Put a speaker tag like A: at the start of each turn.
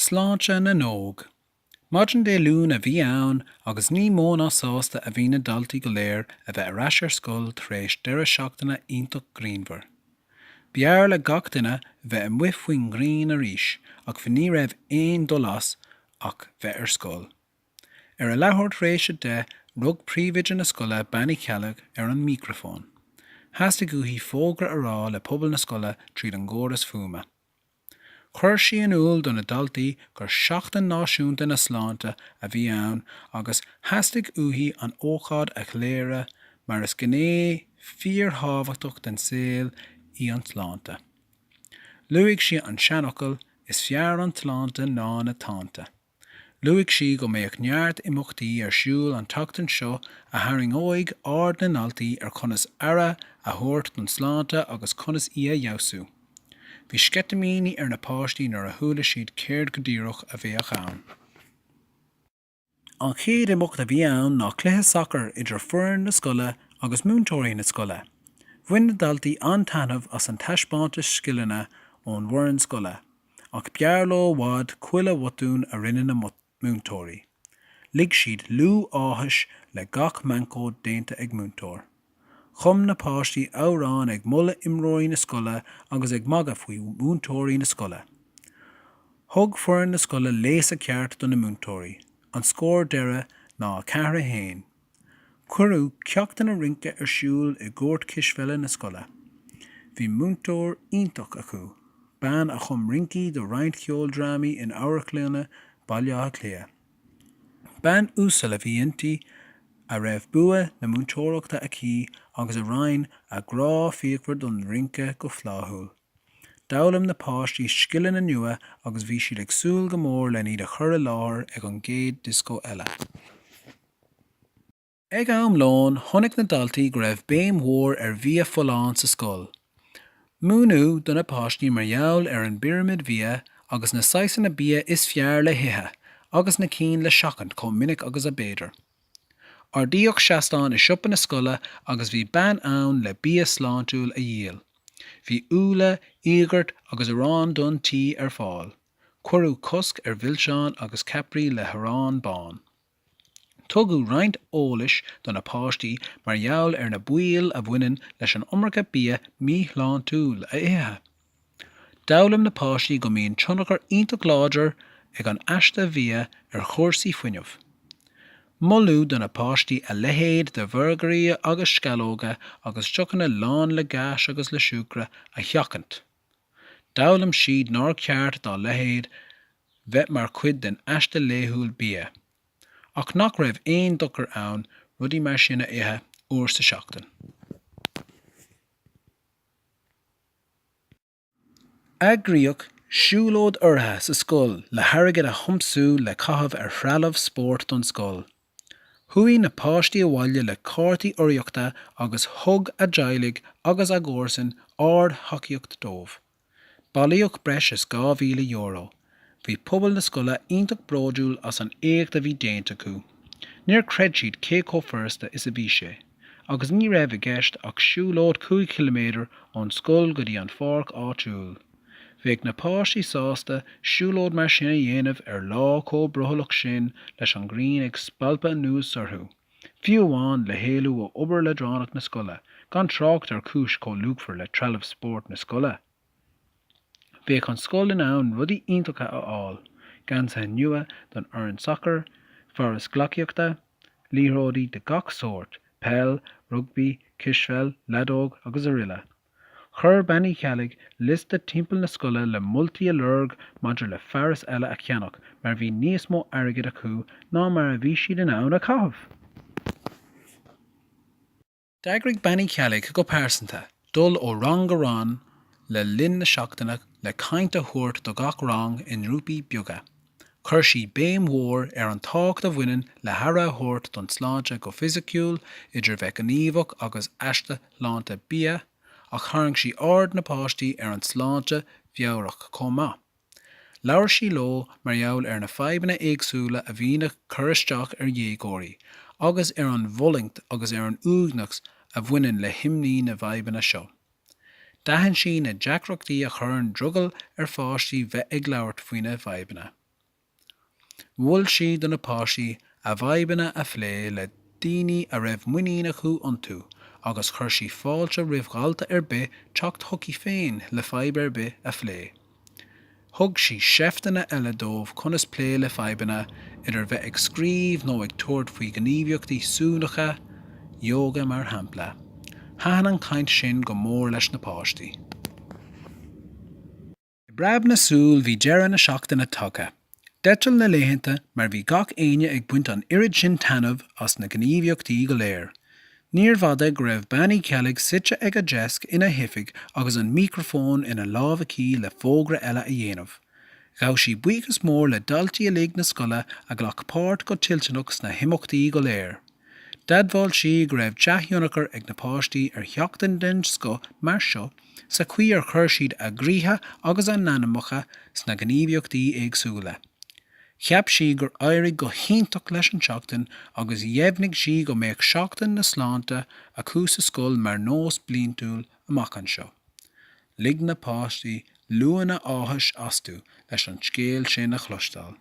A: Sláinte na nóg. Maidin dé lún a bhí ann agus ní mó ná sásta a bhí na daltaí go léir a bheith ar ais ar scoil tar éis deireadh seachtaina iontach Greenver. Bear le gach duine bheith an muith faoin Green arís ach fa ní raibh aon dolas ach bheith ar scoil. Ar a lethúirt réise de rug príomhide na scoile Banny Ceallaigh ar an microfón. Theasta go hí fógra ará le pobl na scoile tríd an gcóras fuama. Chuir sí an úl do na daltaí gur seachtain náisiúnta na Sláinte a bhí ann agus theastigh uithí an ócáid a chléire mar is gné fíorthábhachtach den saoil í an Sláinte. Luigh sí an seanachil is fear an Sláinte ná na tánta. Luigh sí go méoch neart imachtaí ar siúl an tachtain seo a tharing óig ard na naltaí ar conas ara a thuairt don Sláinte agus conas í a jausú. Bhí scetamíní ar na páistí nuair a thuailh siad céard go díreach a bheith ann. An chéad imeacht a bhí ann ná cluiche soccer idir foireann na scoile agus múintóirí na scoile. Bhain na daltaí antainmh as an taispáinte scileanna ón mhuireann scoile, ach bear lá bhád cuile watún a rinne na múintóirí. Lig siad lú áthais le gach mancóid déanta ag múintóir. Chum na páistí árán ag mula imreoirí na scoile agus ag magadh faoi múintóirí na scoile. Thug foireann na scoile léas a ceart do na múintóirí, an scór deire ná 4-1. Cuireadh ceachtain na rince ar siúl i gcóirt cisfeile na scoile. Bhí múintóir iontach acu, ban a chum rincí do roinnt cheol drámaí in áiricléanna bailáthe clia. Ban úsáil a bhí intí a raibh bua na múintóireachta aici agus a rainn a grá fíochmhar don rince go phláthúil. D'fhoghlaim na páistí scileanna nua agus bhí siad ag súil go mór le iad a chur láthair ag an gcéad disco eile. Ag am lán tháinig na daltaí go raibh béim mhór ar bhí foláin sa scoil. Múnú do na páistí mar gheall ar an biramid bhí agus na saosanna bhí is fearr le hithe agus na cín le seachant chomh minic agus a béidir. Ardíoch seastáin is siopa na scoile agus bhí ban ann le bia sláintúil a dhéal. Bhí úla, ígart agus arán don tí ar fáil. Cuireadh cosc ar bhilseán agus capraí le tharán bán. Tugadh roinnt ólais do na páistí mar gheall ar na bhfuil a bhaineann leis an iomarca bia míthláintúil a ithe. D'fhoghlaim na páistí go mbíonn tionachar iontach láidir ag an aiste bhí ar chórsaí fuinneamh. Mollú do na páistí a lehéad de bhurgarí agus scalóga agus tucanna lán le gas agus le siúcra a cheachant. D'fhoghlaim siad nár ceart dá lehéad bheith mar cuid den aiste léthúil bia. Ach nach raibh aon duchar ann rudí mar sin a ithe uair sa seachtain. Agriíoch siúlód ortha sa scoil le harrigad a thumpsú le caitheamh ar shrealamh spórt don scoil. Thuaigh na páistí a bhaile le cártaí oireachta agus thug a dteaghlaigh agus a gcomharsan ard hocaíocht dómh. Ballaíoch breis is €2,000. Bhí pobl na scoile iontach bróidúil as an éach a bhí déanta acu. Níor creid siad cé chomh is a bhí sé, agus ní raibh a gceist ach siúlód 2 km ón scoil go dtí an pháirc áitiúil. Bheadh na páistí sásta siúlód mar sin a dhéanamh ar lá cóbruthach sin leis an Green ag spalpa nuas sorthú. Fiú amháin le héalú ó obair le dránach na scoile, gan trácht ar cúis có luachfar le trealamh spórt na scoile. Bheadh an scoil in ann rudí iontacha a fháil, gan sa nua don oireann soccer, foras glaciachta, líródaí de gach sórt, pell, rugby, cisfeil, ledóg agus a rille. Chur Banny Ceallaigh list de timpeall na scoile le multaí a lurg maidir le fearas eile a cheannach mar bhí níos mó airgid acu ná mar a bhí siad in ann a caitheamh. D'eagraigh Banny Ceallaigh go pásanta, dul ó rang go rán le linn na seachtainach le caint a thuairt do gach rang in rúpaí beaga. Chuir sí béim mhór ar an tácht a bhaineann le hara a thuairt don Sláinte go fisiciúil idir bheith gníomhach agus aiste láinte bia, ach tharraing sí ard na páistí ar an Sláinte bheabhrach comá. Labhair sí leo mar gheall ar na fadhbanna éagsúla a bhí na churisteach ar dhéagóirí, agus ar an bholaingt agus ar an úgnachs a bhaineann le himní na fadhbanna seo. Dahan sí na deacrachtaí a chur an drugal ar fáistí bheith ag labhairt faoine fadhbanna. Bhfuil siad do na páistí a bhaibanna a phlé le daoine a raibh muoine acu iontu, agus chuir sí fáilte roimh galta ar bith teacht thucaí féin le fhadhb ar bith a phlé. Thug sí seachtaine eile dómh conas plé le fadhbanna idir bheith ag scríomh nó ag tuairt faoi gníomhaíochtaí súnacha, yoga mar hampla. Thahan an caint sin go mór leis na páistí. I brab na súl bhí deireadh na seachtaine tugtha. Deitil na léitheanta mar bhí gach aine ag buint an irid sin tainmh as na gníomhaíochtaí go léir. Níor bhada go raibh bannaí ceallaigh suite ag a deasc ina hiifig agus an microfón ina lámhací le fógra eile a dhéanamh. Ghabh sí buíochas mór le daltaí a léig na scoile a ghlach páirt go tilteanach na himachtaí go léir. D'admháil sí go raibh deathionachar ag na páistí ar theachtain den sco mar seo sa chuí ar chuir siad a gríthe agus an nanamacha sna gníomhaíochtaí éagsúla. Cheap sí gur éirigh go hiontach leis an seachtain agus dhéimhnig sí go mbeadh seachtain na Sláinte acu sa scoil mar nós bliantúil amach anseo. Lig na páistí luanna áthais astú leis an scéal sin a chlostáil.